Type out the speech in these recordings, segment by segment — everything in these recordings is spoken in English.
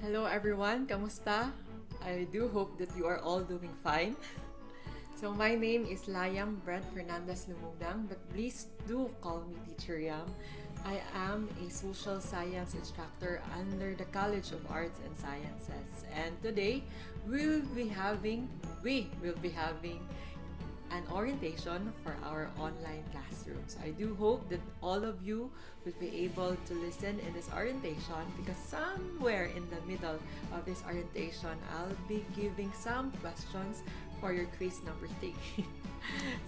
Hello everyone, kamusta? I do hope that you are all doing fine. So my name is Layam Brent Fernandez Lumugdang, but please do call me Teacher Yam. I am a social science instructor under the College of Arts and Sciences, and today we will be having an orientation for our online classrooms. I do hope that all of you will be able to listen in this orientation because somewhere in the middle of this orientation, I'll be giving some questions for your quiz number 3.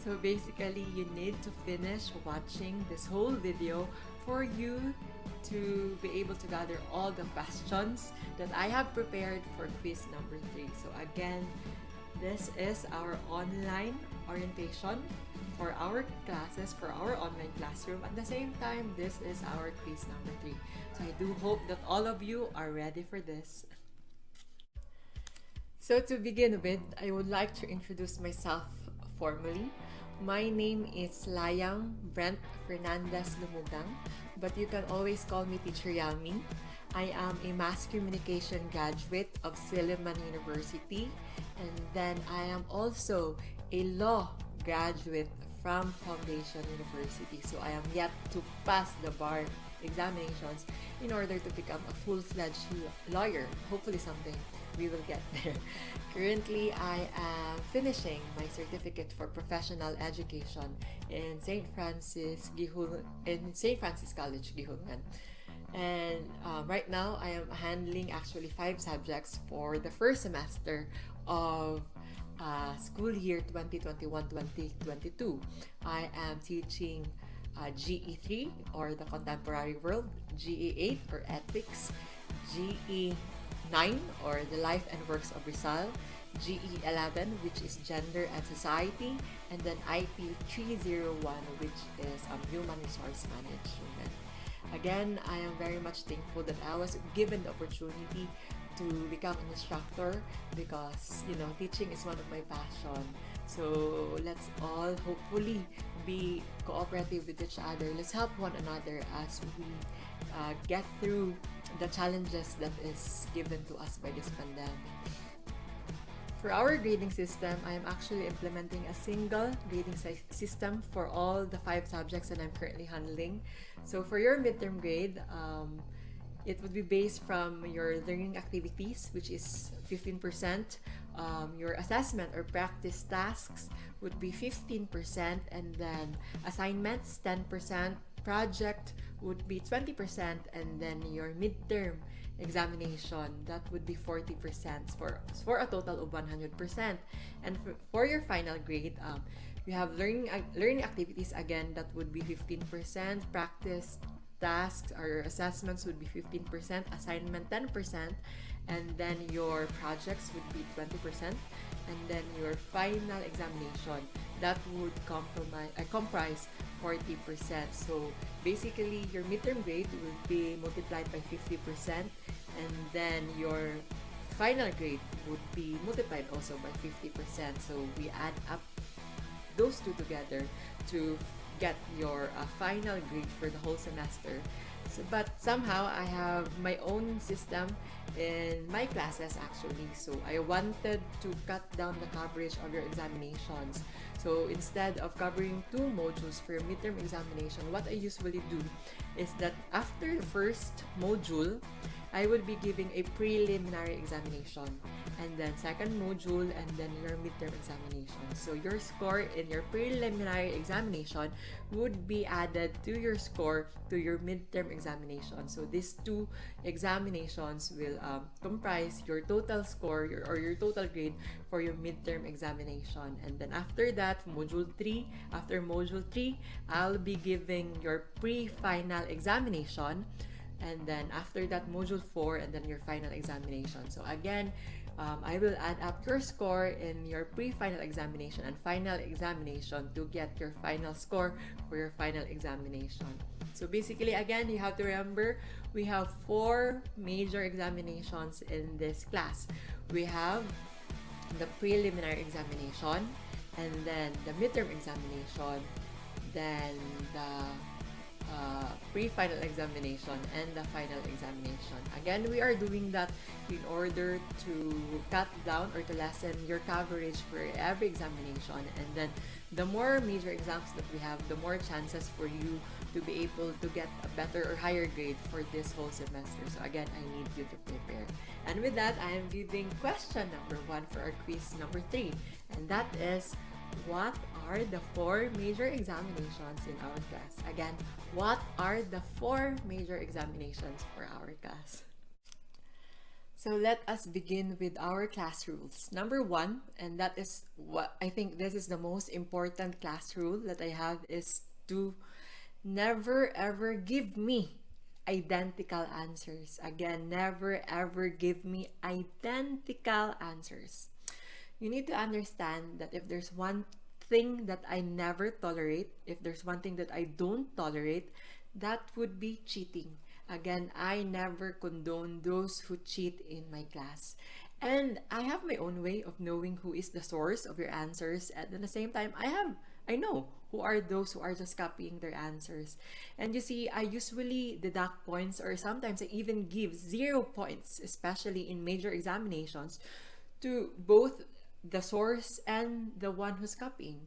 So basically, you need to finish watching this whole video for you to be able to gather all the questions that I have prepared for quiz number 3. So again, this is our online orientation for our classes, for our online classroom. At the same time, this is our quiz number 3. So I do hope that all of you are ready for this. So to begin with, I would like to introduce myself formally. My name is Layang Brent Fernandez Lumugdang, but you can always call me Teacher Yammi. I am a mass communication graduate of Silliman University, and then I am also a law graduate from Foundation University. So I am yet to pass the bar examinations in order to become a full-fledged lawyer. Hopefully someday we will get there. Currently, I am finishing my certificate for professional education in St. Francis College, Guihulngan. And right now, I am handling actually 5 subjects for the first semester of school year 2021-2022. I am teaching GE3 or the Contemporary World, GE8 or Ethics, GE9 or the Life and Works of Rizal, GE11 which is Gender and Society, and then IP 301 which is Human Resource Management. Again, I am very much thankful that I was given the opportunity to become an instructor because, teaching is one of my passion. So let's all hopefully be cooperative with each other. Let's help one another as we get through the challenges that is given to us by this pandemic. For our grading system, I am actually implementing a single grading system for all the 5 subjects that I'm currently handling. So for your midterm grade, it would be based from your learning activities, which is 15%. Your assessment or practice tasks would be 15%, and then assignments 10%, project would be 20%, and then your midterm examination that would be 40% for a total of 100%. And for your final grade, we have learning activities again that would be 15%, practice tasks or assessments would be 15%, assignment 10%, and then your projects would be 20%, and then your final examination that would comprise 40%. So basically, your midterm grade will be multiplied by 50%, and then your final grade would be multiplied also by 50%. So we add up those two together to get your final grade for the whole semester. But somehow I have my own system in my classes actually. So I wanted to cut down the coverage of your examinations. So instead of covering 2 modules for your midterm examination, what I usually do is that after the first module, I would be giving a preliminary examination, and then second module, and then your midterm examination. So your score in your preliminary examination would be added to your score to your midterm examination. So these 2 examinations will comprise your total score or your total grade for your midterm examination. And then after that, after module 3, I'll be giving your pre-final examination, and then after that module 4, and then your final examination. So again, I will add up your score in your pre-final examination and final examination to get your final score for your final examination. So basically, again, you have to remember we have 4 major examinations in this class. We have the preliminary examination, and then the midterm examination, then the pre-final examination and the final examination. Again, we are doing that in order to cut down or to lessen your coverage for every examination. And then the more major exams that we have, the more chances for you to be able to get a better or higher grade for this whole semester. So again, I need you to prepare. And with that, I am giving question number 1 for our quiz number 3. And that is, what are the 4 major examinations in our class? Again, what are the 4 major examinations for our class? So let us begin with our class rules. Number 1, and that is what I think this is the most important class rule that I have, is to never ever give me identical answers. Again, never ever give me identical answers. You need to understand that if there's one thing that I never tolerate, if there's one thing that I don't tolerate, that would be cheating. Again, I never condone those who cheat in my class. And I have my own way of knowing who is the source of your answers. And at the same time, I know who are those who are just copying their answers. And you see, I usually deduct points, or sometimes I even give 0 points, especially in major examinations, to both the source and the one who's copying.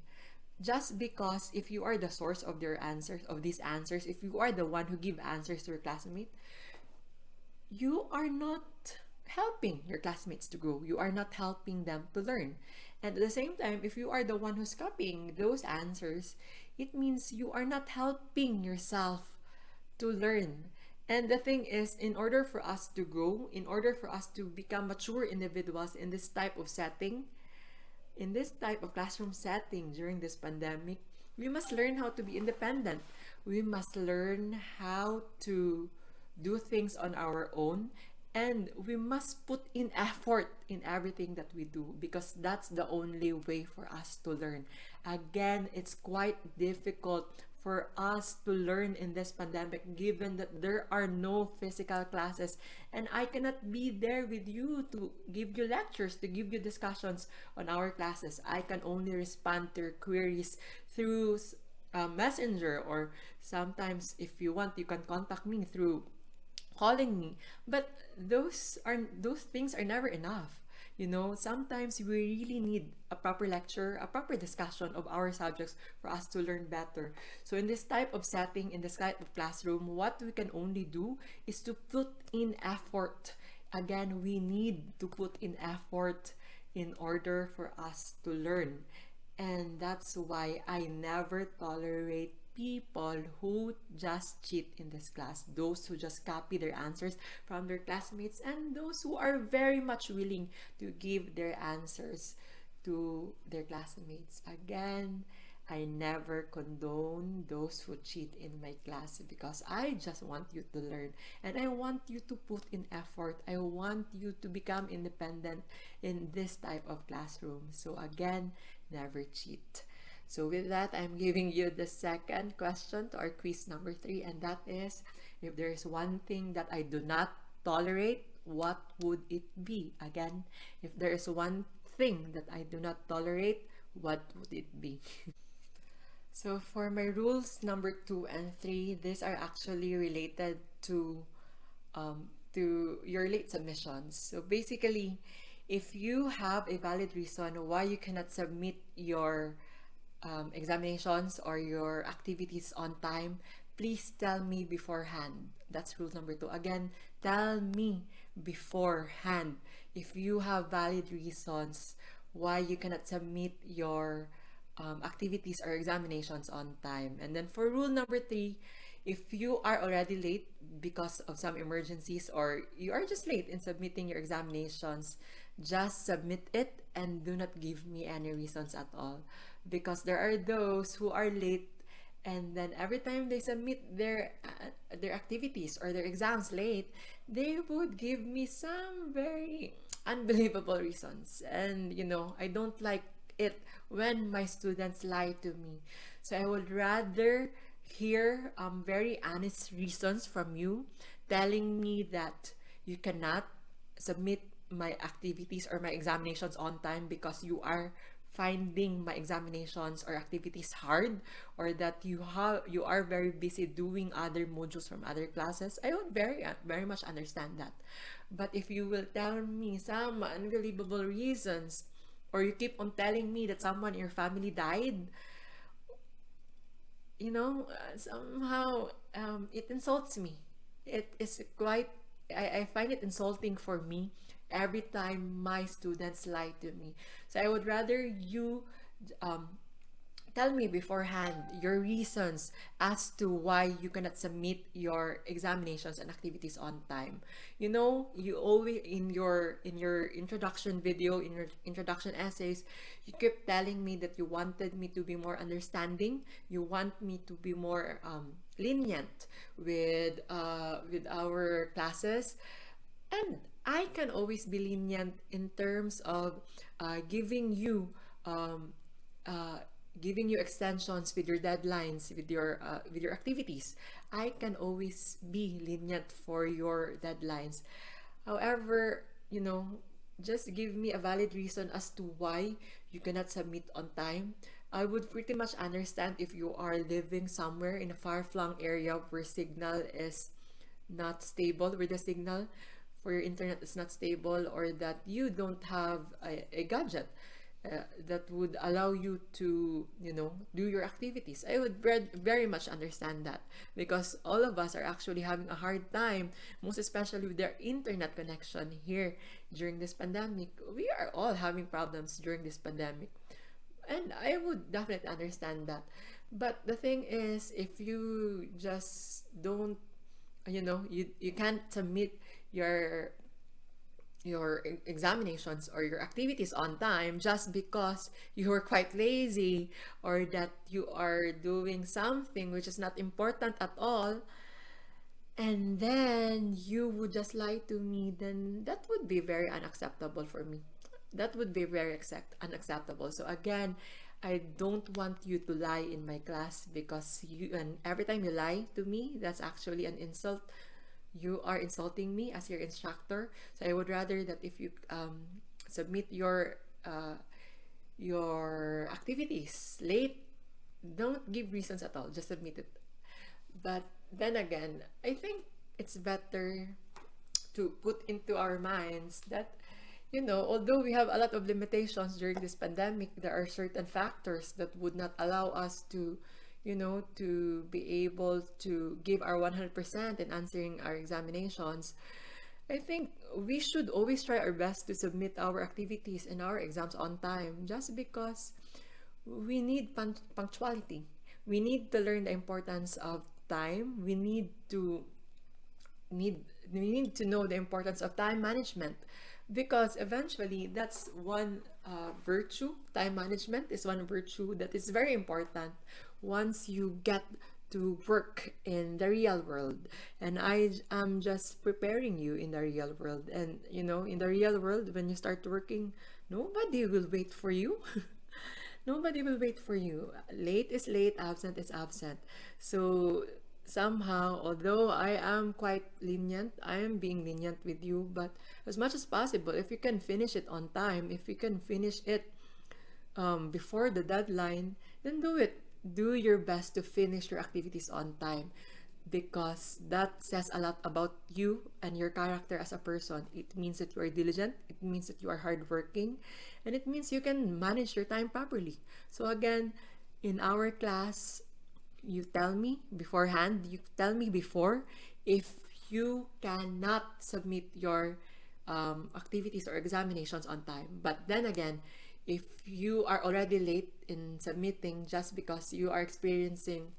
Just because if you are the source of their answers, of these answers, if you are the one who give answers to your classmate, you are not helping your classmates to grow. You are not helping them to learn. And at the same time, if you are the one who's copying those answers, it means you are not helping yourself to learn. And the thing is, in order for us to grow, in order for us to become mature individuals in this type of setting, in this type of classroom setting during this pandemic, we must learn how to be independent. We must learn how to do things on our own, and we must put in effort in everything that we do, because that's the only way for us to learn. Again, it's quite difficult for us to learn in this pandemic, given that there are no physical classes, and I cannot be there with you to give you lectures, to give you discussions on our classes. I can only respond to your queries through Messenger, or sometimes if you want, you can contact me through calling me. But those things are never enough. Sometimes we really need a proper lecture, a proper discussion of our subjects for us to learn better. So in this type of setting, in this type of classroom, what we can only do is to put in effort. Again, we need to put in effort in order for us to learn. And that's why I never tolerate people who just cheat in this class, those who just copy their answers from their classmates, and those who are very much willing to give their answers to their classmates. Again, I never condone those who cheat in my class, because I just want you to learn, and I want you to put in effort. I want you to become independent in this type of classroom. So again, never cheat. So with that, I'm giving you the second question to our quiz number 3, and that is, if there's one thing that I do not tolerate, what would it be? Again, if there is one thing that I do not tolerate, what would it be? So for my rules number 2 and 3, these are actually related to your late submissions. So basically, if you have a valid reason why you cannot submit your examinations or your activities on time, please tell me beforehand. That's rule number 2. Again, tell me beforehand if you have valid reasons why you cannot submit your activities or examinations on time. And then for rule number 3, if you are already late because of some emergencies, or you are just late in submitting your examinations, just submit it and do not give me any reasons at all. Because there are those who are late, and then every time they submit their activities or their exams late, they would give me some very unbelievable reasons. And I don't like it when my students lie to me. So I would rather hear very honest reasons from you, telling me that you cannot submit my activities or my examinations on time because you are finding my examinations or activities hard, or that you are very busy doing other modules from other classes, I would very much understand that. But if you will tell me some unbelievable reasons, or you keep on telling me that someone in your family died, somehow it insults me. It is quite, I find it insulting for me every time my students lie to me. So I would rather you um, tell me beforehand your reasons as to why you cannot submit your examinations and activities on time. You always, in your introduction video, in your introduction essays, you keep telling me that you wanted me to be more understanding. You want me to be more lenient with our classes, and I can always be lenient in terms of giving you um, uh, giving you extensions with your deadlines, with your activities. I can always be lenient for your deadlines. However, just give me a valid reason as to why you cannot submit on time. I would pretty much understand if you are living somewhere in a far-flung area where signal is not stable, where the signal for your internet is not stable, or that you don't have a gadget that would allow you to, do your activities. I would very much understand that, because all of us are actually having a hard time, most especially with their internet connection here during this pandemic. We are all having problems during this pandemic, and I would definitely understand that. But the thing is, if you just don't, you can't submit your examinations or your activities on time just because you are quite lazy, or that you are doing something which is not important at all, and then you would just lie to me, then that would be very unacceptable for me. That would be very unacceptable. So again, I don't want you to lie in my class, because and every time you lie to me, that's actually an insult. You are insulting me as your instructor. So I would rather that if you submit your activities late, don't give reasons at all, just submit it. But then again, I think it's better to put into our minds that, although we have a lot of limitations during this pandemic, there are certain factors that would not allow us to, to be able to give our 100% in answering our examinations. I think we should always try our best to submit our activities and our exams on time, just because we need punctuality. We need to learn the importance of time. We need to know the importance of time management, because eventually that's one virtue. Time management is one virtue that is very important once you get to work in the real world. And I am just preparing you in the real world. And in the real world, when you start working, nobody will wait for you. Nobody will wait for you. Late is late, absent is absent. So somehow, although I am quite lenient, I am being lenient with you, but as much as possible, if you can finish it on time, if you can finish it before the deadline, then do it. Do your best to finish your activities on time, because that says a lot about you and your character as a person. It means that you are diligent, it means that you are hardworking, and it means you can manage your time properly. So again, in our class, you tell me beforehand, you tell me before if you cannot submit your activities or examinations on time. But then again, if you are already late in submitting just because you are experiencing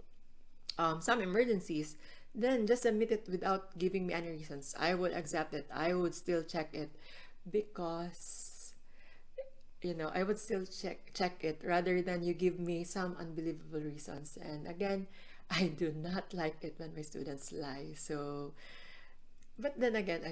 some emergencies, then just submit it without giving me any reasons. I would accept it. I would still check it, because I would still check it rather than you give me some unbelievable reasons. And again, I do not like it when my students lie. So, but then again,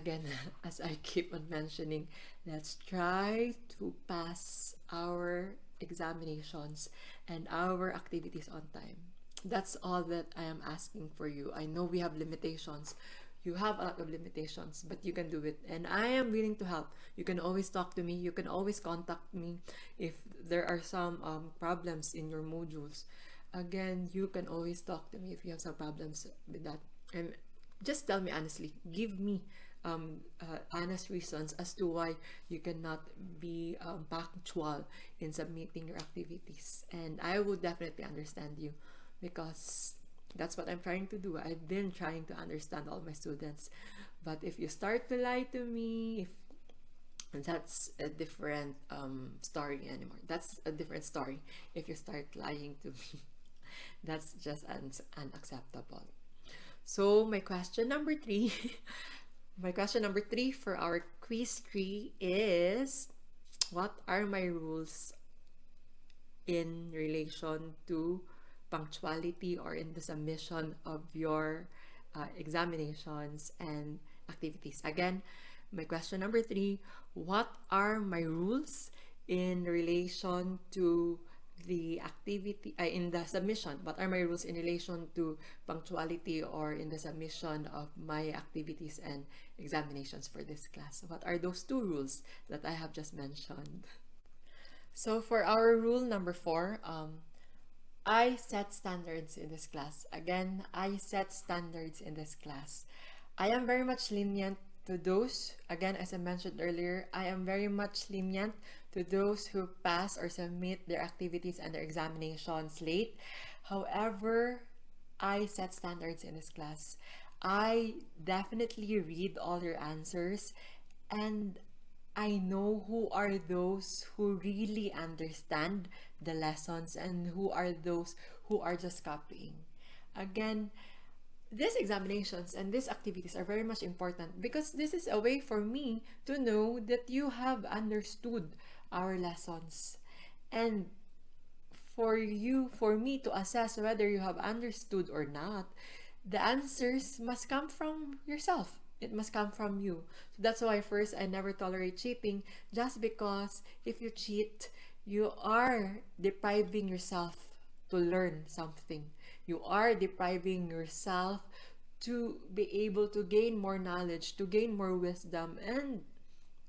as I keep on mentioning, let's try to pass our examinations and our activities on time. That's all that I am asking for you. I know we have limitations. You have a lot of limitations, but you can do it. And I am willing to help. You can always talk to me. You can always contact me if there are some problems in your modules. Again, you can always talk to me if you have some problems with that. And just tell me honestly. Give me honest reasons as to why you cannot be punctual in submitting your activities. And I would definitely understand you, because that's what I'm trying to do. I've been trying to understand all my students. But if you start to lie to me, if that's a different story anymore. That's a different story if you start lying to me. That's just unacceptable. So my question number three, my question number three for our quiz 3 is, what are my rules in relation to punctuality or in the submission of your examinations and activities? Again, my question number 3, what are my rules in relation to the activity in the submission? What are my rules in relation to punctuality or in the submission of my activities and examinations for this class? What are those 2 rules that I have just mentioned? So for our rule number 4, I set standards in this class. Again, I set standards in this class. I am very much lenient to those, again, as I mentioned earlier, I am very much lenient to those who pass or submit their activities and their examinations late. However, I set standards in this class. I definitely read all your answers, and I know who are those who really understand the lessons and who are those who are just copying. Again, these examinations and these activities are very much important because this is a way for me to know that you have understood our lessons. And for me to assess whether you have understood or not, the answers must come from yourself. It must come from you. So that's why first, I never tolerate cheating, just because if you cheat, you are depriving yourself to learn something. You are depriving yourself to be able to gain more knowledge, to gain more wisdom, and,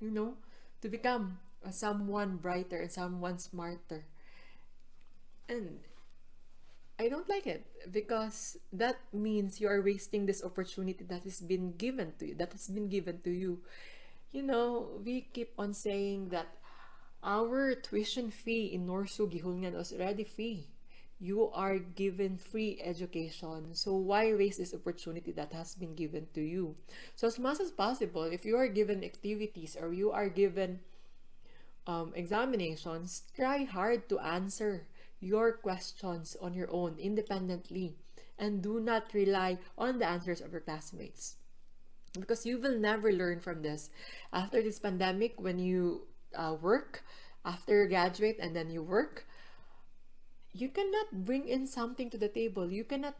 to become someone brighter and someone smarter. And I don't like it, because that means you are wasting this opportunity that has been given to you. We keep on saying that our tuition fee in NORSU Guihulngan is already free. You are given free education. So why waste this opportunity that has been given to you? So as much as possible, if you are given activities or you are given examinations, try hard to answer your questions on your own independently, and do not rely on the answers of your classmates, because you will never learn from this. After this pandemic, when you work, after you graduate and then you work, you cannot bring in something to the table. You cannot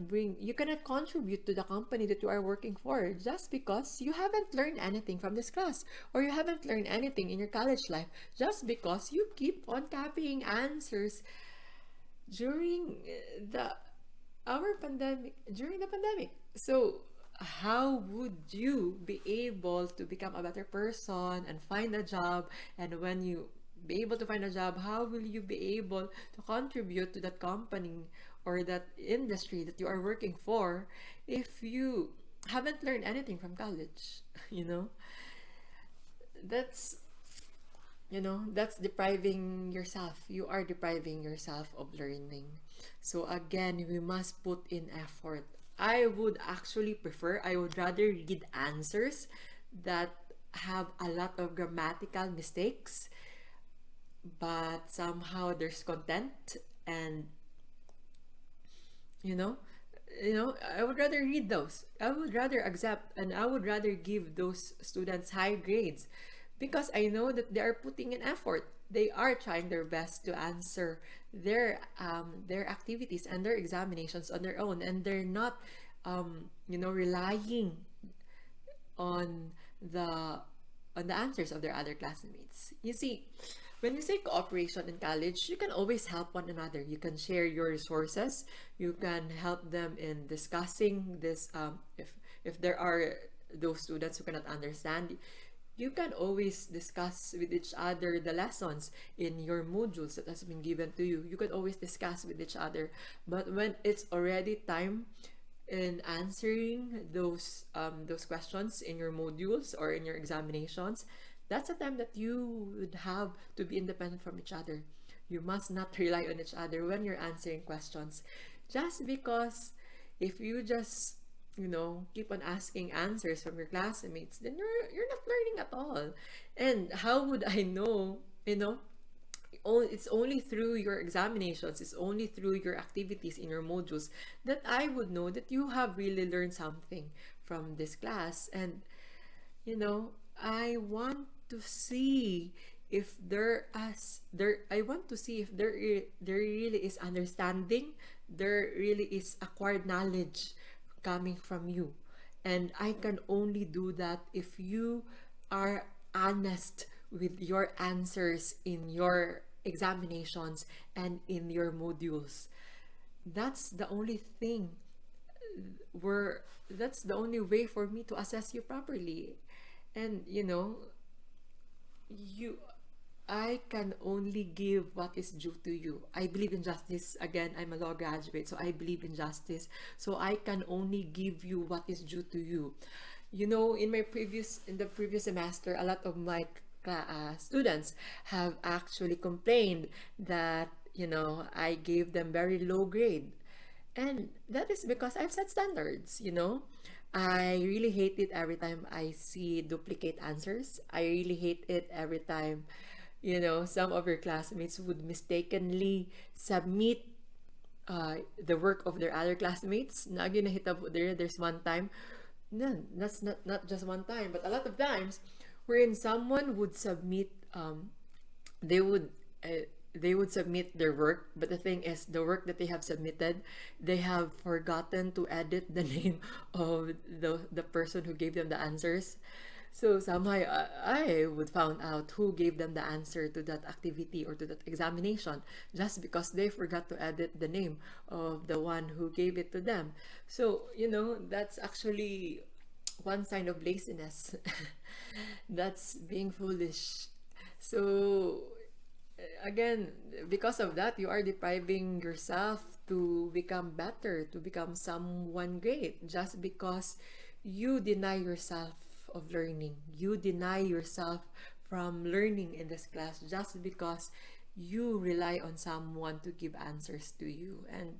contribute to the company that you are working for, just because you haven't learned anything from this class, or you haven't learned anything in your college life, just because you keep on copying answers during the pandemic. So how would you be able to become a better person and find a job? And when you be able to find a job, how will you be able to contribute to that company or that industry that you are working for if you haven't learned anything from college? That's that's depriving yourself. You are depriving yourself of learning. So again, we must put in effort. I would rather read answers that have a lot of grammatical mistakes, but somehow there's content, and I would rather read those. I would rather accept, and I would rather give those students high grades, because I know that they are putting in effort. They are trying their best to answer their activities and their examinations on their own, and they're not relying on the answers of their other classmates. You see, when we say cooperation in college, you can always help one another. You can share your resources. You can help them in discussing this. If there are those students who cannot understand, you can always discuss with each other the lessons in your modules that has been given to you. You can always discuss with each other. But when it's already time in answering those questions in your modules or in your examinations, that's a time that you would have to be independent from each other. You must not rely on each other when you're answering questions. Just because if you just keep on asking answers from your classmates, then you're not learning at all. And how would I know, it's only through your examinations, it's only through your activities in your modules that I would know that you have really learned something from this class. And I want to see if I want to see if there really is understanding, there really is acquired knowledge coming from you. And I can only do that if you are honest with your answers in your examinations and in your modules. That's the only thing where that's the only way for me to assess you properly. And you I can only give what is due to you. I believe in justice. Again, I'm a law graduate, so I believe in justice. So I can only give you what is due to you. In the previous semester, a lot of my students have actually complained that I gave them very low grade, and that is because I've set standards. I really hate it every time I see duplicate answers. I really hate it every time some of your classmates would mistakenly submit the work of their other classmates. There's one time, no, that's not just one time, but a lot of times, wherein someone would submit, they would uh, they would submit their work, but the thing is, the work that they have submitted, they have forgotten to edit the name of the person who gave them the answers. So somehow I would found out who gave them the answer to that activity or to that examination, just because they forgot to edit the name of the one who gave it to them. So that's actually one sign of laziness. That's being foolish. So again, because of that, you are depriving yourself to become better, to become someone great, just because you deny yourself of learning. You deny yourself from learning in this class just because you rely on someone to give answers to you. And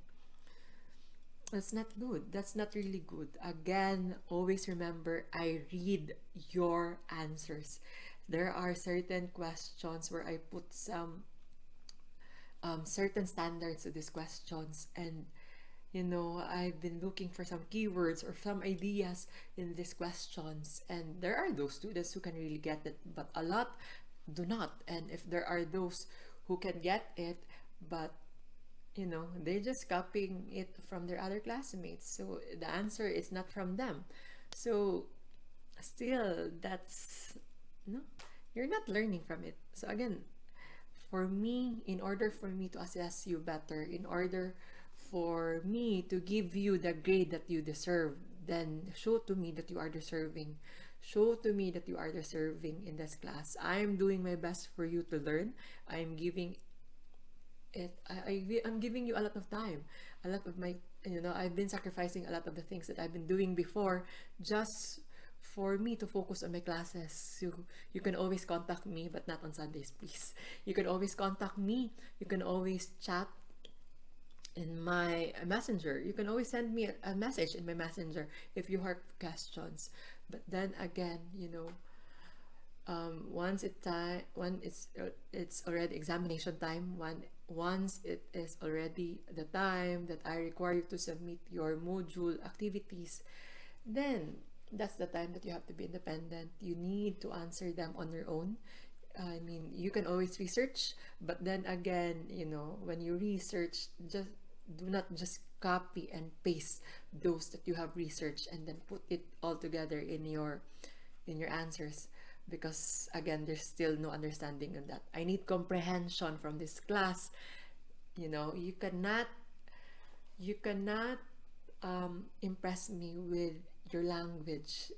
that's not good. That's not really good. Again, always remember, I read your answers. There are certain questions where I put some certain standards to these questions, and I've been looking for some keywords or some ideas in these questions, and there are those students who can really get it, but a lot do not. And if there are those who can get it, but they're just copying it from their other classmates, so the answer is not from them. So still, that's no, you're not learning from it. So again, for me, in order for me to assess you better, in order for me to give you the grade that you deserve, then show to me that you are deserving. Show to me that you are deserving in this class. I'm doing my best for you to learn. I'm giving I'm giving you a lot of time, a lot of my, I've been sacrificing a lot of the things that I've been doing before just for me to focus on my classes. You can always contact me, but not on Sundays, please. You can always contact me. You can always chat in my messenger. You can always send me a message in my messenger if you have questions. But then again, when it's already examination time, once it is already the time that I require you to submit your module activities, then that's the time that you have to be independent. You need to answer them on your own. I mean, you can always research, but then again, when you research, just do not just copy and paste those that you have researched and then put it all together in your answers, because again, there's still no understanding of that. I need comprehension from this class. You cannot impress me with your language.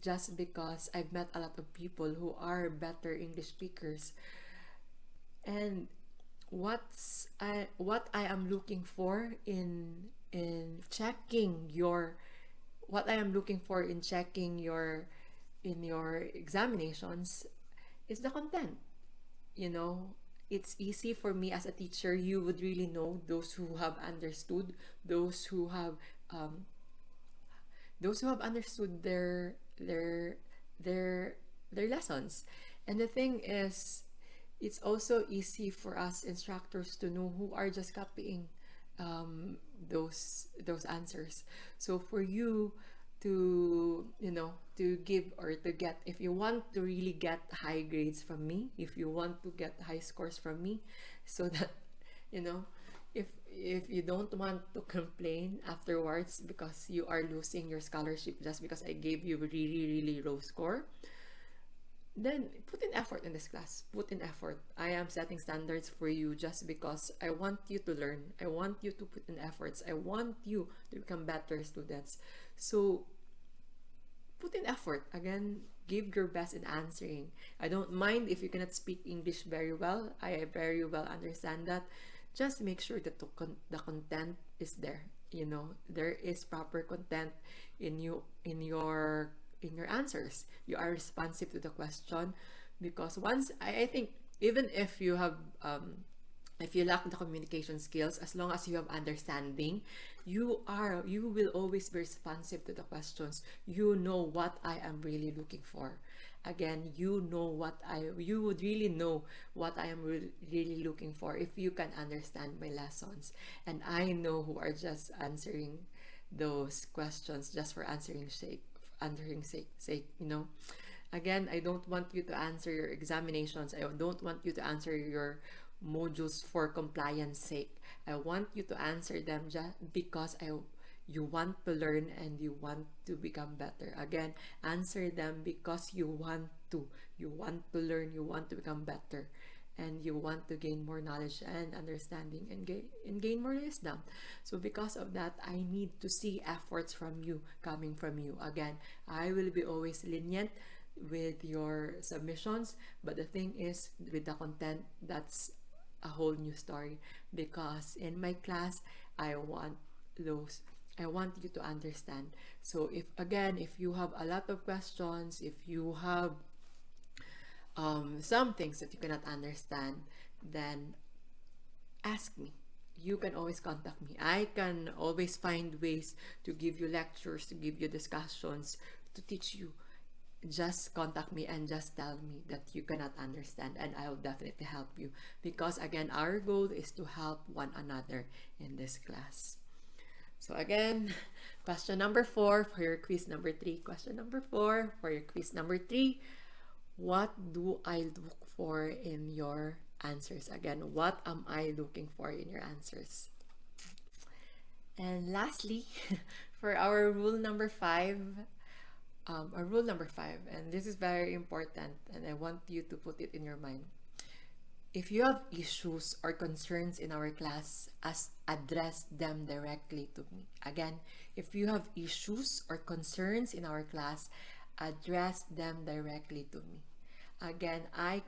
just because I've met a lot of people who are better English speakers. And what I am looking for in checking your what I am looking for in checking your in your examinations is the content. You know, it's easy for me as a teacher. You would really know those who have understood, those who have um, understood their their lessons. And the thing is, it's also easy for us instructors to know who are just copying those answers. So for you to, you know, to give or to get, if you want to really get high grades from me, if you want to get high scores from me, so that, you know, if you don't want to complain afterwards because you are losing your scholarship just because I gave you a really low score, then put in effort in this class. Put in effort. I am setting standards for you just because I want you to learn. I want you to put in efforts. I want you to become better students. So put in effort. Again, give your best in answering. I don't mind if you cannot speak English very well. I very well understand that. Just make sure that the content is there. You know, there is proper content in your answers. You are responsive to the question, because once I think, even if you lack the communication skills, as long as you have understanding, you will always be responsive to the questions. You know what I am really looking for. Again, you would really know what I am really looking for if you can understand my lessons. And I know who are just answering those questions just for answering sake, you know. Again, I don't want you to answer your examinations. I don't want you to answer your modules for compliance sake. I want you to answer them just because you want to learn and you want to become better. Again, answer them because you want to. You want to learn, you want to become better, and you want to gain more knowledge and understanding, and gain more wisdom. So because of that, I need to see efforts from you, coming from you. Again, I will be always lenient with your submissions, but the thing is, with the content, that's a whole new story, because in my class, I want those I want you to understand. So if you have a lot of questions, if you have some things that you cannot understand, then ask me. You can always contact me. I can always find ways to give you lectures, to give you discussions, to teach you. Just contact me and just tell me that you cannot understand, and I will definitely help you, because again, our goal is to help one another in this class. So again, question number 4 for your quiz number 3. Question number 4 for your quiz number 3. What do I look for in your answers? Again, what am I looking for in your answers? And lastly, for our rule number 5, and this is very important, and I want you to put it in your mind. If you have issues or concerns in our class, address them directly to me. Again, if you have issues or concerns in our class, address them directly to me. Again, I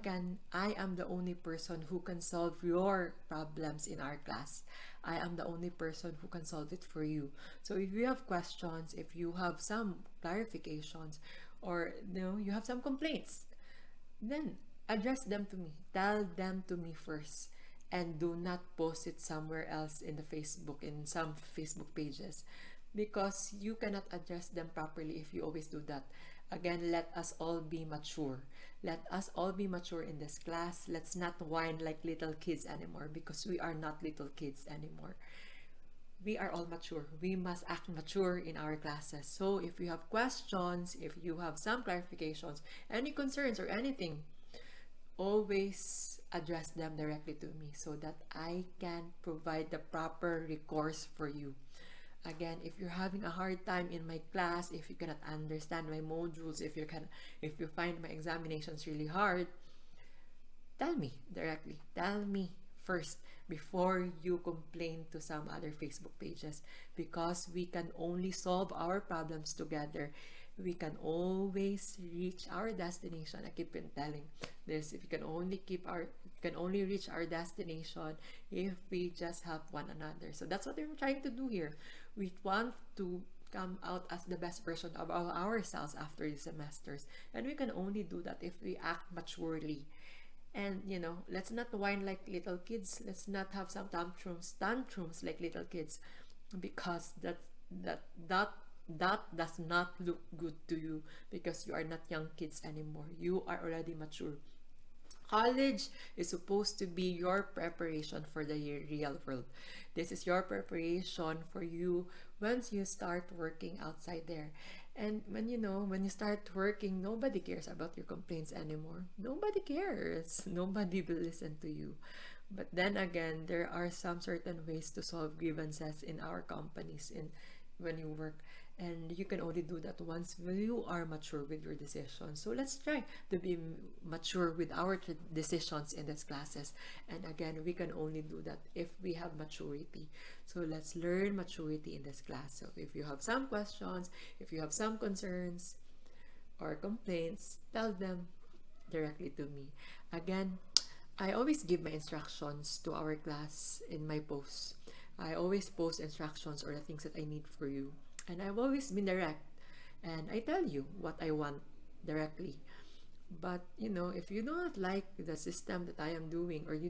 am the only person who can solve your problems in our class. I am the only person who can solve it for you. So if you have questions, if you have some clarifications, or you have some complaints, then address them to me. Tell them to me first. And do not post it somewhere else in some Facebook pages, because you cannot address them properly if you always do that. Again, let us all be mature. Let us all be mature in this class. Let's not whine like little kids anymore, because we are not little kids anymore. We are all mature. We must act mature in our classes. So if you have questions, if you have some clarifications, any concerns or anything, always address them directly to me, so that I can provide the proper recourse for you. Again, if you're having a hard time in my class, if you cannot understand my modules, if you find my examinations really hard, tell me directly. Tell me first before you complain to some other Facebook pages, because we can only solve our problems together we can always reach our destination. I keep on telling this, if you can only reach our destination if we just help one another. So that's what we're trying to do here. We want to come out as the best version of ourselves after the semesters, and we can only do that if we act maturely. And let's not whine like little kids. Let's not have some tantrums like little kids, because that does not look good to you, because you are not young kids anymore. You are already mature. College is supposed to be your preparation for the real world. This is your preparation for you once you start working outside there. And when you start working, nobody cares about your complaints anymore. Nobody cares. Nobody will listen to you. But then again, there are some certain ways to solve grievances in our companies when you work, and you can only do that once you are mature with your decisions. So let's try to be mature with our decisions in these classes. And again, we can only do that if we have maturity. So let's learn maturity in this class. So if you have some questions, if you have some concerns or complaints, tell them directly to me. Again, I always give my instructions to our class in my posts. I always post instructions or the things that I need for you. And I've always been direct. And I tell you what I want directly. But, if you do not like the system that I am doing, or you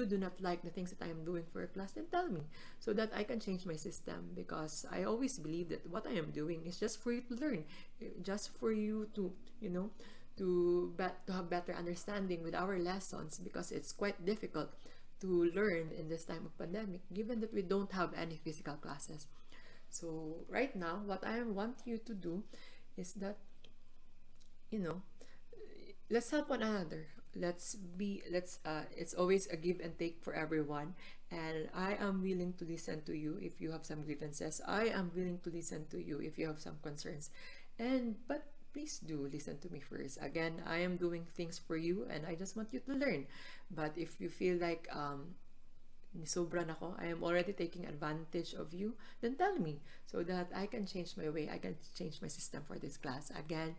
do not like the things that I am doing for a class, then tell me, so that I can change my system. Because I always believe that what I am doing is just for you to learn. Just for you to, to have better understanding with our lessons, because it's quite difficult to learn in this time of pandemic, given that we don't have any physical classes. So right now, what I want you to do is that, let's help one another. It's always a give and take for everyone. And I am willing to listen to you if you have some grievances. I am willing to listen to you if you have some concerns. But please do listen to me first. Again, I am doing things for you, and I just want you to learn. But if you feel like sobra na ko, I am already taking advantage of you, then tell me, so that I can change my way, I can change my system for this class. Again,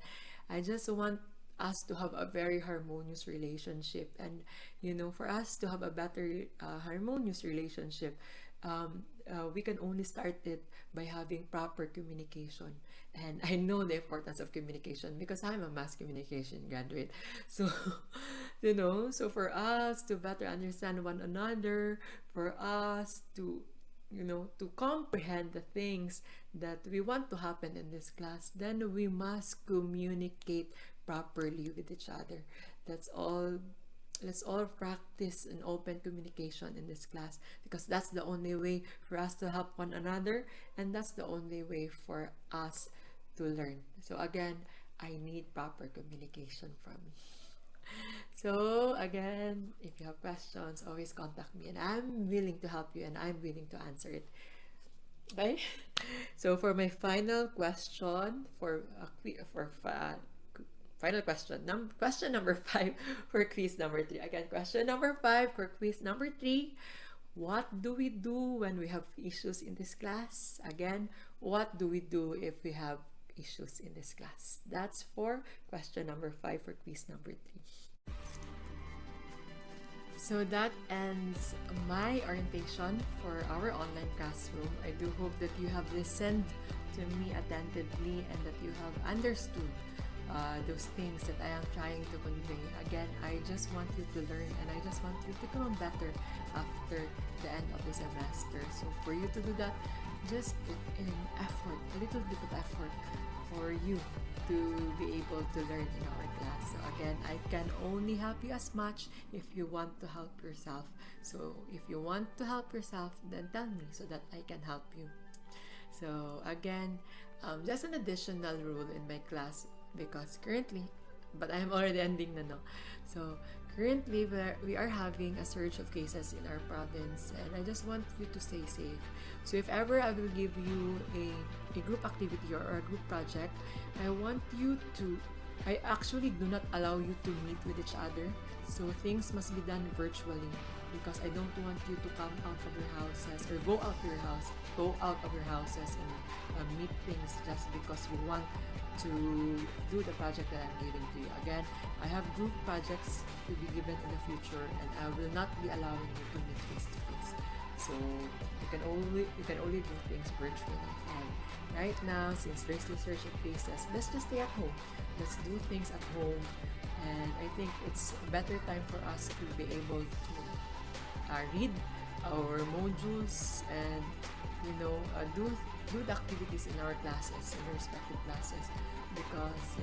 I just want us to have a very harmonious relationship, and for us to have a better harmonious relationship, we can only start it by having proper communication. And I know the importance of communication because I'm a mass communication graduate. So so for us to better understand one another, for us to to comprehend the things that we want to happen in this class, then we must communicate properly with each other. That's all. Let's all practice an open communication in this class, because that's the only way for us to help one another, and that's the only way for us to learn. So again, I need proper communication from you. So again, if you have questions, always contact me, and I'm willing to help you, and I'm willing to answer it. Okay? So for my final question, final question, question number 5 for quiz number 3. Again, question number 5 for quiz number 3. What do we do when we have issues in this class? Again, what do we do if we have issues in this class? That's for question number 5 for quiz number 3. So that ends my orientation for our online classroom. I do hope that you have listened to me attentively and that you have understood those things that I am trying to convey. Again, I just want you to learn, and I just want you to become better after the end of the semester. So for you to do that, just put in effort, a little bit of effort for you to be able to learn in our class. So again, I can only help you as much if you want to help yourself. So if you want to help yourself, then tell me so that I can help you. So again, just an additional rule in my class, because currently, but I'm already ending na, no? So currently, we are having a surge of cases in our province, and I just want you to stay safe. So if ever I will give you a group activity or a group project, I actually do not allow you to meet with each other. So things must be done virtually. because I don't want you to come out of your houses or go out of your houses and meet things just because you want to do the project that I'm giving to you. Again, I have group projects to be given in the future, and I will not be allowing you to meet face to face. So you can only do things virtually. And right now, since there's this surge of cases, let's just stay at home. Let's do things at home. And I think it's a better time for us to be able to read our modules and do the activities in our classes, in our respective classes, because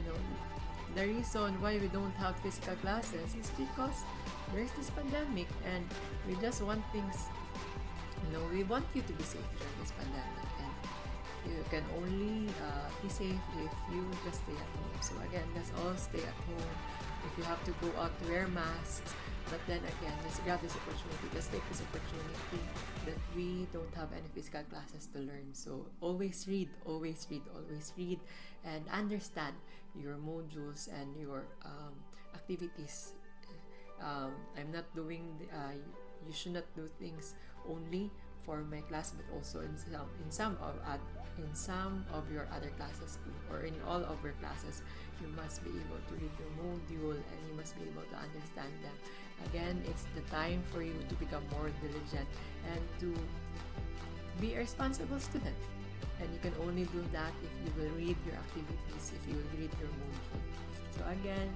the reason why we don't have physical classes is because there's this pandemic, and we just want things, we want you to be safe during this pandemic, and you can only be safe if you just stay at home. So again, let's all stay at home. If you have to go out, wear masks. But then again, let's grab this opportunity. Let's take this opportunity that we don't have any physical classes to learn. So always read, and understand your modules and your activities. I'm not doing. You should not do things only for my class, but also in some of your other classes too, or in all of your classes. You must be able to read your module, and you must be able to understand them. Again, it's the time for you to become more diligent and to be a responsible student. And you can only do that if you will read your activities, if you will read your module. So again,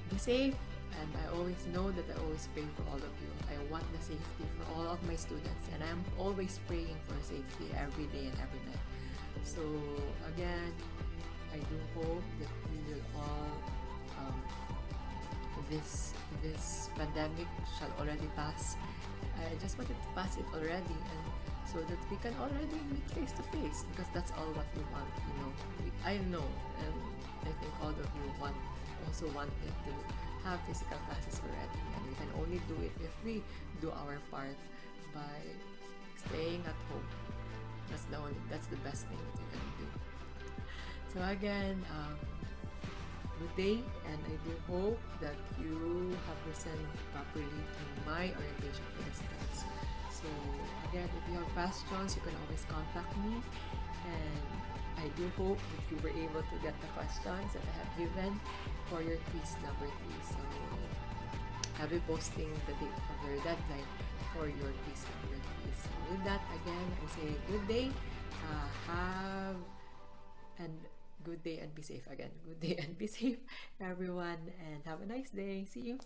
be safe, and I always know that I always pray for all of you. I want the safety for all of my students, and I'm always praying for safety every day and every night. So again, I do hope that we will all this pandemic shall already pass. I just wanted to pass it already, and so that we can already meet face to face, because that's all what we want. I know, and I think all of you also wanted to have physical classes already, and we can only do it if we do our part by staying at home. That's the best thing that we can do. So again, good day, and I do hope that you have listened properly to my orientation for this class. So again, if you have questions, you can always contact me, and I do hope that you were able to get the questions that I have given for your quiz number 3. So I'll be posting the date of your deadline for your quiz number 3. So with that, again, I say good day, good day and be safe again. Good day and be safe, everyone, and have a nice day. See you.